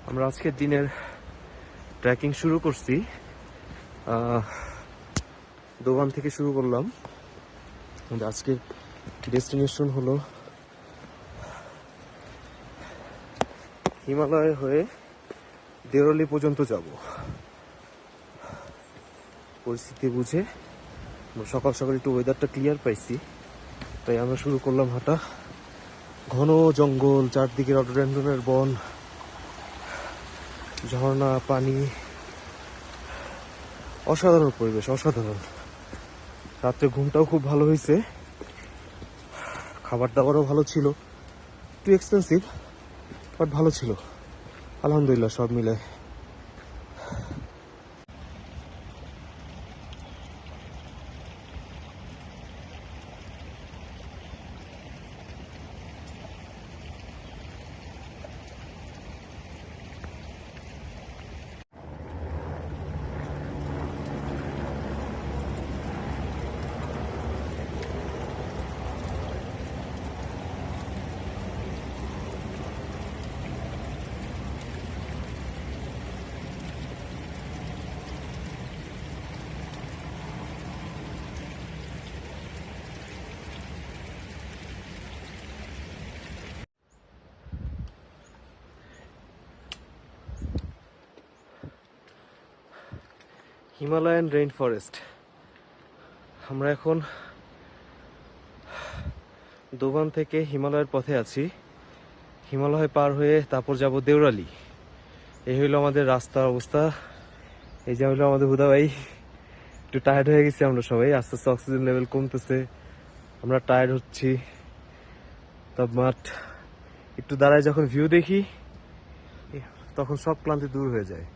আমরা আজকের দিনের ট্রেকিং শুরু করছি, দোকান থেকে শুরু করলাম। আজকের ডেস্টিনেশন হলো হিমালয় হয়ে দেওরালি পর্যন্ত যাব। পরিস্থিতি বুঝে সকাল সকাল একটু ওয়েদারটা ক্লিয়ার পাইছি, তাই আমরা শুরু করলাম হাঁটা। ঘন জঙ্গল, চারদিকে রডোডেন্ড্রনের বন, ঝর্ণা, পানি, অসাধারণ পরিবেশ, অসাধারণ। রাত্রে ঘুমটাও খুব ভালো হয়েছে, খাবার দাবারও ভালো ছিল, একটু এক্সপেন্সিভ বাট ভালো ছিল, আলহামদুলিল্লাহ সব মিলে। Himalayan rain forest. আমরা এখন দোভান থেকে হিমালয়ের পথে আছি। হিমালয় পার হয়ে তারপর যাব দেওরালি। এই হইলো আমাদের রাস্তার অবস্থা। এই যে হইলো আমাদের হুদা ভাই, একটু টায়ার্ড হয়ে গেছি আমরা সবাই, আস্তে আস্তে অক্সিজেন লেভেল কমতেছে, আমরা টায়ার্ড হচ্ছি। বাট একটু দাঁড়ায় যখন ভিউ দেখি তখন সব ক্লান্তি দূর হয়ে যায়।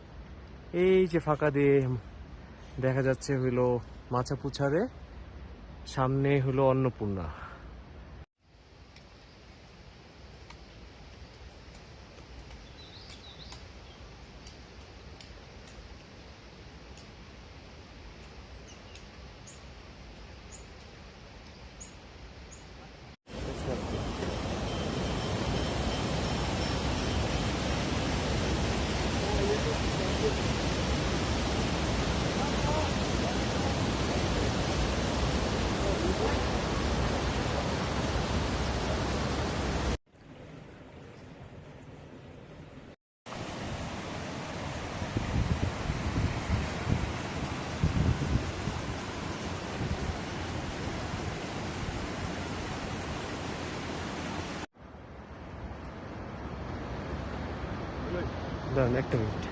এই যে ফাঁকা দিয়ে দেখা যাচ্ছে হইলো মাচাপুছারে, সামনে হলো অন্নপূর্ণা। দাঁড়ান একটা মিনিট।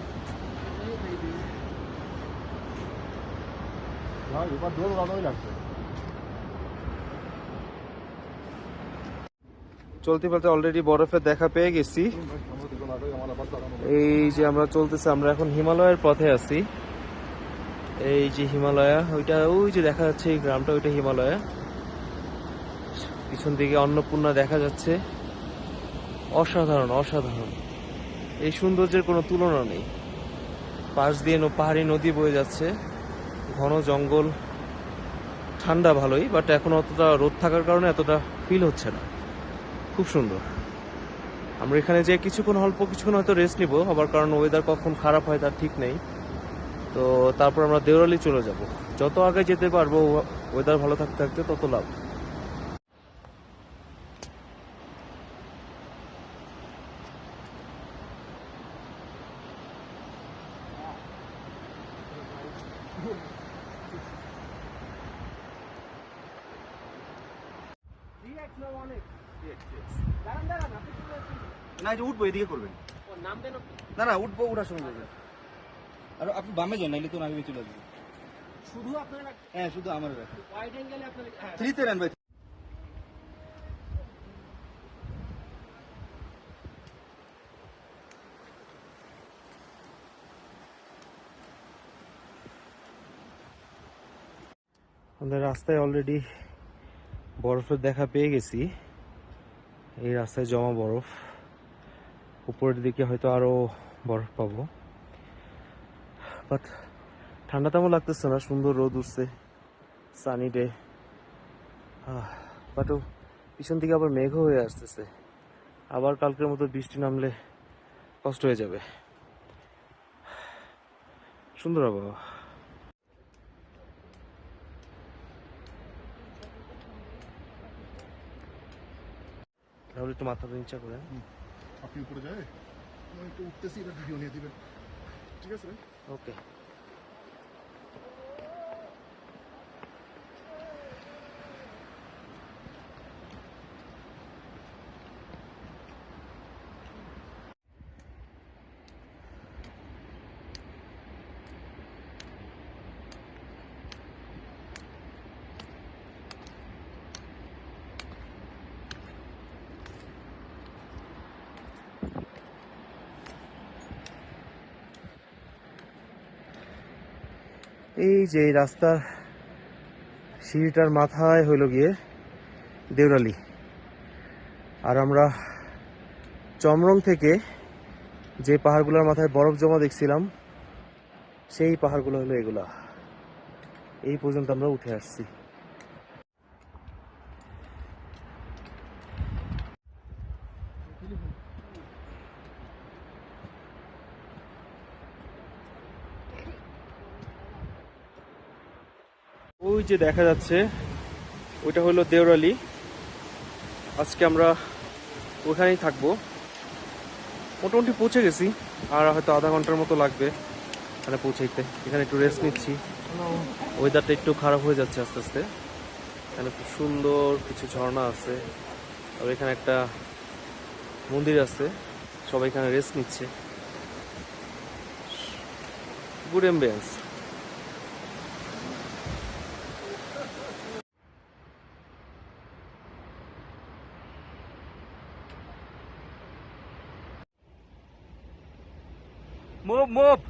চলতে চলতে অলরেডি বরফের দেখা পেয়ে গেছি। এই যে আমরা চলতেছি, আমরা এখন হিমালয়ের পথে আছি। এই যে হিমালয়া, ওইটা ওই যে দেখা যাচ্ছে এই গ্রামটা, ওইটা হিমালয়া। পিছন দিকে অন্নপূর্ণা দেখা যাচ্ছে। অসাধারণ অসাধারণ, এই সৌন্দর্যের কোনো তুলনা নেই। পাশ দিয়ে পাহাড়ি নদী বয়ে যাচ্ছে, ঘন জঙ্গল, ঠান্ডা ভালোই, বাট এখন অতটা রোদ থাকার কারণে এতটা ফিল হচ্ছে না। খুব সুন্দর। আমরা এখানে যে কিছুক্ষণ হয়তো রেস্ট নিব, আবার কারণ ওয়েদার কখন খারাপ হয় তার ঠিক নেই। তো তারপর আমরা দেওরালি চলে যাব। যত আগে যেতে পারবো ওয়েদার ভালো থাকতে থাকতে তত লাভ। না, এটা উঠবো, এদিকে করবেন। না না, উঠবো, উঠার সময় বলবেন। আর আপনি বামে যান, নাইলে তো আমি চলে আসবো। শুধু আপনার? হ্যাঁ, শুধু আমার। ওয়াইড অ্যাঙ্গেলে আপনার থ্রিতে নেন ভাই। আমাদের রাস্তায় অলরেডি বরফের দেখা পেয়ে গেছি। এই রাস্তায় জমা বরফ, উপরের দিকে হয়তো আরো বরফ পাবো। বাট ঠান্ডা তেমন লাগতেছে না, সুন্দর রোদ উঠছে, সানি ডে। বাট পিছন দিকে আবার মেঘও হয়ে আসতেছে, আবার কালকের মতো বৃষ্টি নামলে কষ্ট হয়ে যাবে। সুন্দর আবহাওয়া। তাহলে একটু মাথাটা নিচা করে। আপনি উপরে যায় আমি একটু উঠতেছি, এবার ভিডিও নিয়ে দিবেন, ঠিক আছে ভাই? ওকে। এই যে এই রাস্তার সিঁড়িটার মাথায় হইল গিয়ে দেউরালি, আর আমরা চমরং থেকে যে পাহাড়গুলোর মাথায় বরফ জমা দেখছিলাম সেই পাহাড়গুলো হলো এগুলা। এই পর্যন্ত আমরা উঠে আসছি। ওই যে দেখা যাচ্ছে ওইটা হলো দেউরালি। আজকে আমরা ওখানেই থাকবো। মোটামুটি পৌঁছে গেছি, আর হয়তো আধা ঘন্টার মতো লাগবে এখানে পৌঁছাইতে। এখানে একটু রেস্ট নিচ্ছি, ওয়েদারটা একটু খারাপ হয়ে যাচ্ছে আস্তে আস্তে। এখানে খুব সুন্দর কিছু ঝর্ণা আছে, আর এখানে একটা মন্দির আছে, সবাই এখানে রেস্ট নিচ্ছে। Good ambience. Move, move.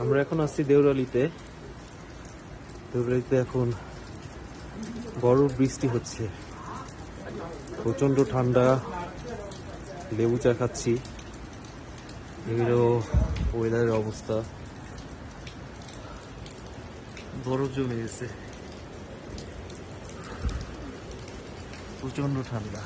আমরা এখন আসছি দেউরালিতে। দেউরালিতে এখন বরফ বৃষ্টি হচ্ছে, প্রচন্ড ঠান্ডা। লেবু চা খাচ্ছি, এগুলো ওয়েদারের অবস্থা। বরফ জমে গেছে, প্রচন্ড ঠান্ডা।